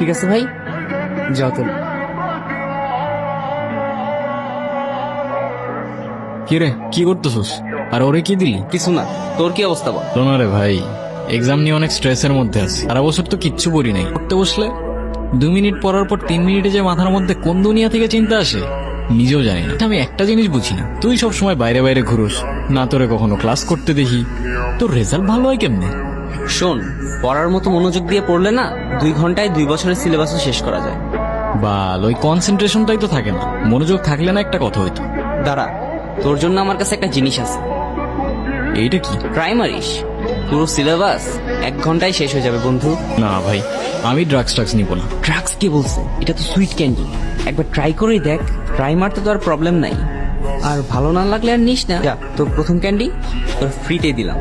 ঠিক আছে ভাই, যাও তাহলে। কি রে, কি করতেছস? আর ওরে কি দিলি? কিছু না, তোর কি অবস্থা বল? শোনো রে ভাই, এক্সাম নিয়ে অনেক স্ট্রেসের মধ্যে আছি। সারা বছর তো কিচ্ছু পড়ি নাই। পড়তে বসলে 2 মিনিট পড়ার পর 3 মিনিটে যে মাথার মধ্যে কোন দুনিয়া থেকে চিন্তা আসে নিজেও জানি না। আমি একটা জিনিস বুঝি না, তুই সব সময় বাইরে বাইরে ঘুরোস না, তোরে কখনো ক্লাস করতে দেখি। তোর রেজাল্ট ভালো হয় কেমনে? শোন, পড়ার মতো মনোযোগ দিয়ে পড়লে না 2 ঘন্টায় 2 বছরের সিলেবাসও শেষ করা যায়। ওই কনসেন্ট্রেশনটাই তো থাকে না। মনোযোগ থাকলে না একটা কথা হইতো। দাঁড়া, তোর জন্য আমার কাছে একটা জিনিস আছে। এইটা কি? ট্রাই মারিস, পুরো সিলেবাস 1 ঘন্টায় শেষ হয়ে যাবে বন্ধু। না ভাই, আমি ড্রাগস নিব না। ড্রাগস কে বলছে? এটা তো সুইট ক্যান্ডি, একবার ট্রাই করেই দেখ। ট্রাই মারতে তো আর প্রবলেম নাই। আর ভালো না লাগলে আর নিস না। যা, তোর প্রথম ক্যান্ডি তোর ফ্রিতে দিলাম।